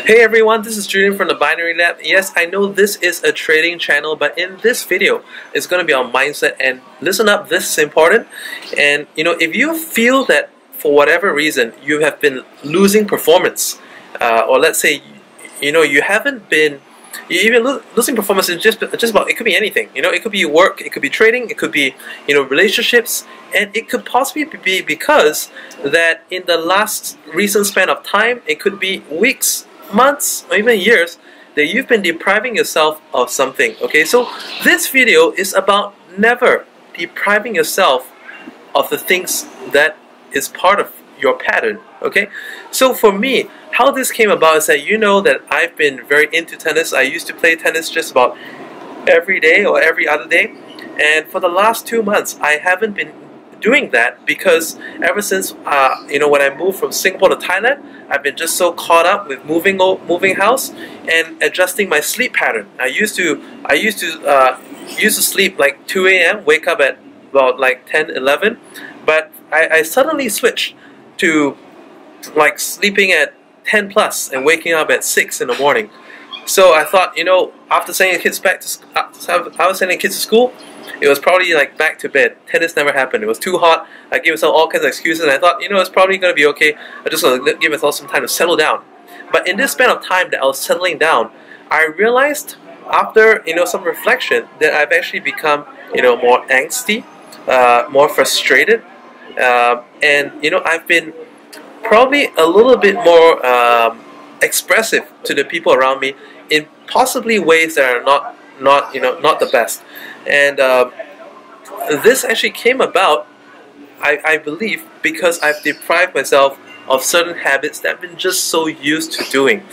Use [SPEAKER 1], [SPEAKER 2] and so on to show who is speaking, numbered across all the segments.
[SPEAKER 1] Hey everyone, this is Julian from the Binary Lab. Yes, I know this is a trading channel, but in this video, it's going to be on mindset. And listen up, this is important. And if you feel that for whatever reason you have been losing performance, or let's say you haven't been, losing performance is just about, it could be anything. It could be work, it could be trading, it could be relationships, and it could possibly be because that in the last recent span of time, it could be weeks, months, or even years, that you've been depriving yourself of something. Okay, so this video is about never depriving yourself of the things that is part of your pattern. Okay, so for me, how this came about is that that I've been very into tennis. I used to play tennis just about every day or every other day, and for the last 2 months I haven't been doing that because ever since when I moved from Singapore to Thailand, I've been just so caught up with moving house and adjusting my sleep pattern. I used to sleep like 2 a.m., wake up at about like 10, 11, but I suddenly switched to like sleeping at 10 plus and waking up at 6 in the morning. So I thought, after sending the kids back to I was sending kids to school, it was probably like back to bed. Tennis never happened. It was too hot. I gave myself all kinds of excuses, and I thought, it's probably going to be okay. I just going to give myself some time to settle down. But in this span of time that I was settling down, I realized after some reflection that I've actually become more angsty, more frustrated, and I've been probably a little bit more expressive to the people around me in possibly ways that are not the best. And this actually came about, I believe, because I've deprived myself of certain habits that I've been just so used to doing.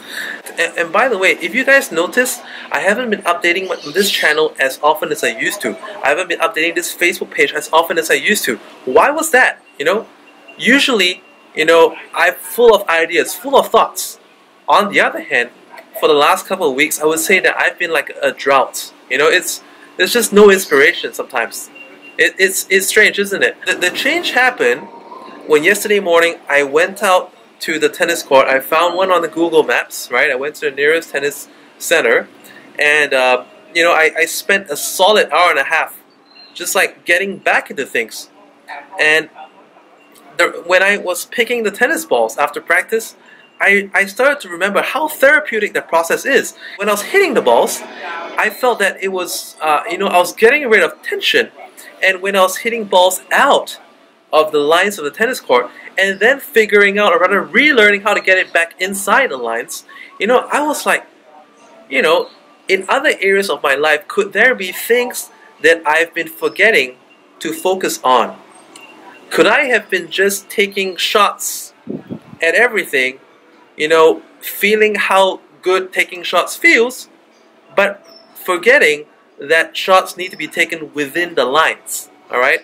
[SPEAKER 1] And by the way, if you guys notice, I haven't been updating this channel as often as I used to. I haven't been updating this Facebook page as often as I used to. Why was that? Usually, I'm full of ideas, full of thoughts. On the other hand, for the last couple of weeks, I would say that I've been like a drought. There's just no inspiration sometimes. It's strange, isn't it? The change happened when yesterday morning I went out to the tennis court. I found one on the Google Maps, right? I went to the nearest tennis center, and I spent a solid hour and a half just like getting back into things. And when I was picking the tennis balls after practice, I started to remember how therapeutic that process is. When I was hitting the balls, I felt that it was, I was getting rid of tension. And when I was hitting balls out of the lines of the tennis court, and then figuring out, or rather relearning how to get it back inside the lines, I was like, in other areas of my life, could there be things that I've been forgetting to focus on? Could I have been just taking shots at everything, feeling how good taking shots feels, but forgetting that shots need to be taken within the lines, alright?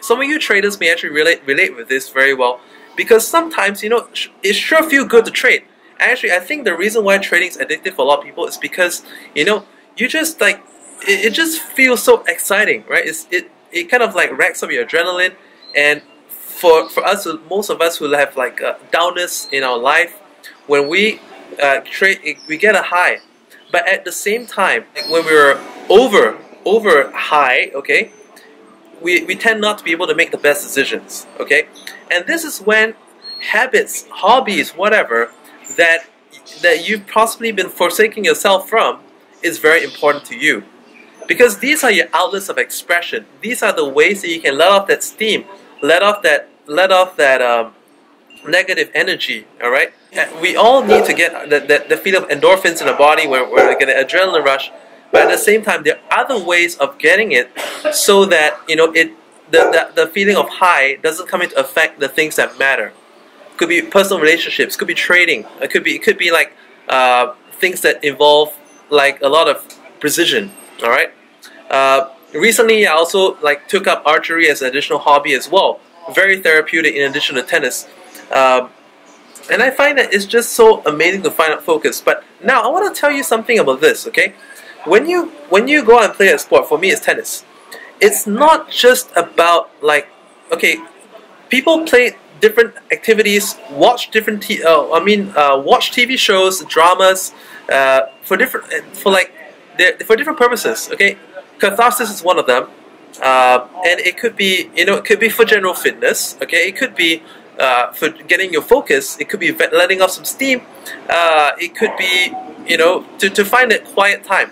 [SPEAKER 1] Some of you traders may actually relate with this very well, because sometimes, it sure feels good to trade. Actually, I think the reason why trading is addictive for a lot of people is because, you just like, it just feels so exciting, right? It kind of like racks up your adrenaline, and for us, most of us who have like downers in our life, when we trade, we get a high. But at the same time, like when we're over high, okay, we tend not to be able to make the best decisions, okay? And this is when habits, hobbies, whatever, that you've possibly been forsaking yourself from is very important to you. Because these are your outlets of expression. These are the ways that you can let off that steam, let off that negative energy, alright? We all need to get the feeling of endorphins in the body where we're getting an adrenaline rush, but at the same time there are other ways of getting it so that the feeling of high doesn't come into effect the things that matter. It could be personal relationships, could be trading, it could be like things that involve like a lot of precision, alright? Recently I also like took up archery as an additional hobby as well. Very therapeutic in addition to tennis. And I find that it's just so amazing to find out focus. But now I want to tell you something about this, okay? When you go out and play a sport, for me it's tennis. It's not just about like, okay, people play different activities, watch different watch TV shows, dramas, for different purposes. Okay, catharsis is one of them, and it could be, it could be for general fitness. Okay, it could be for getting your focus. It could be letting off some steam. It could be, to find that quiet time.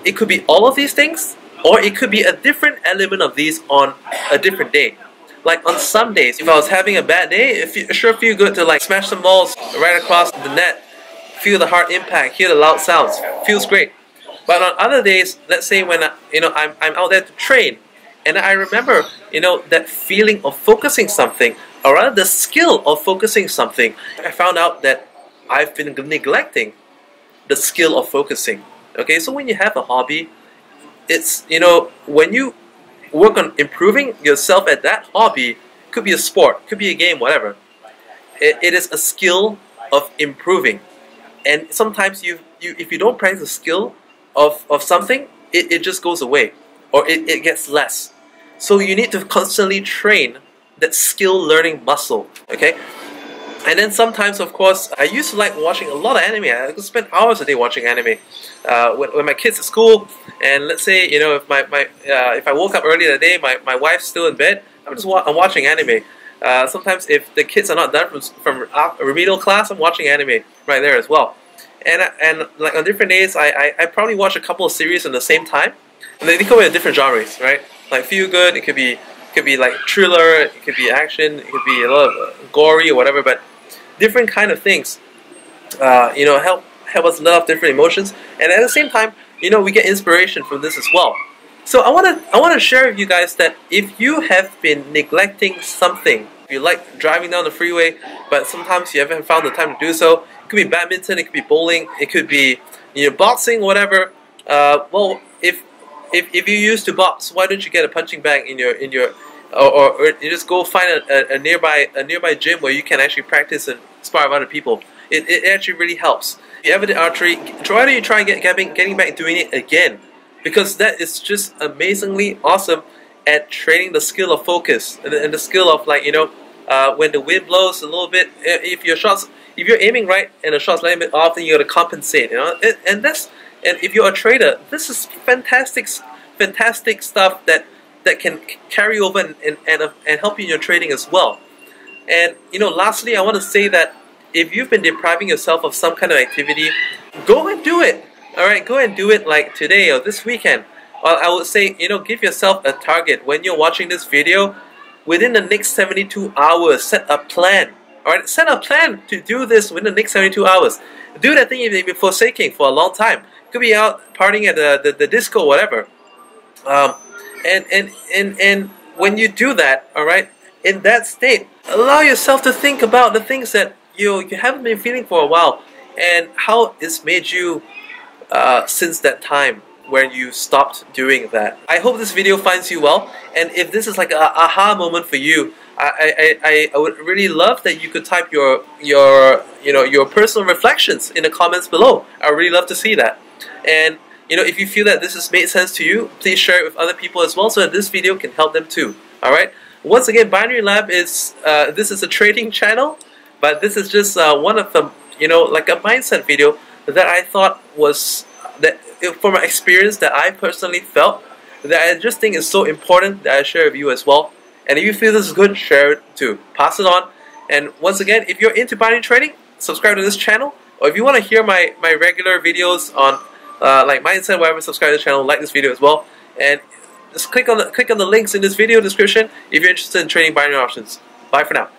[SPEAKER 1] It could be all of these things, or it could be a different element of these on a different day. Like on some days, if I was having a bad day, it sure feel good to like smash some balls right across the net, feel the hard impact, hear the loud sounds, feels great. But on other days, let's say when I'm out there to train, and I remember that feeling of focusing something, or rather the skill of focusing something, I found out that I've been neglecting the skill of focusing. Okay, so when you have a hobby, it's, when you work on improving yourself at that hobby, could be a sport, could be a game, whatever. It is a skill of improving, and sometimes if you don't practice the skill of something, it just goes away, or it gets less. So you need to constantly train that skill learning muscle. Okay. And then sometimes, of course, I used to like watching a lot of anime. I could spend hours a day watching anime. When my kids at school, and let's say, if I woke up early that day, my wife's still in bed, I'm watching anime. Sometimes if the kids are not done from remedial class, I'm watching anime right there as well. And like on different days, I probably watch a couple of series at the same time, and they come in different genres, right? Like feel good, it could be like thriller, it could be action, it could be a lot of gory or whatever, but different kind of things, help us let off different emotions, and at the same time, we get inspiration from this as well. So I want to share with you guys that if you have been neglecting something, if you like driving down the freeway, but sometimes you haven't found the time to do so, it could be badminton, it could be bowling, it could be boxing, whatever. Well, if you used to box, why don't you get a punching bag in your or you just go find a nearby gym where you can actually practice and spar with other people. It actually really helps. If you ever did archery, try and getting back and doing it again, because that is just amazingly awesome at training the skill of focus and the skill of when the wind blows a little bit, if you're aiming right and the shot's landing a bit off, then you got to compensate. And if you're a trader, this is fantastic stuff that can carry over and help you in your trading as well. And lastly, I want to say that if you've been depriving yourself of some kind of activity, go and do it. Alright, go and do it like today or this weekend. Or I would say, give yourself a target. When you're watching this video, within the next 72 hours, set a plan. Alright, set a plan to do this within the next 72 hours. Do that thing you've been forsaking for a long time. Could be out partying at the disco, whatever. And when you do that, alright, in that state, allow yourself to think about the things that you haven't been feeling for a while, and how it's made you since that time when you stopped doing that. I hope this video finds you well, and if this is like an aha moment for you, I would really love that you could type your personal reflections in the comments below. I would really love to see that. And if you feel that this has made sense to you, please share it with other people as well, so that this video can help them too. Alright? Once again, Binary Lab is this is a trading channel, but this is just one of them, like a mindset video that I thought was, that from my experience, that I personally felt that I just think is so important that I share with you as well. And if you feel this is good, share it too. Pass it on. And once again, if you're into binary trading, subscribe to this channel. Or if you want to hear my regular videos on like mindset, whatever, subscribe to the channel, like this video as well. And just click on the links in this video description if you're interested in trading binary options. Bye for now.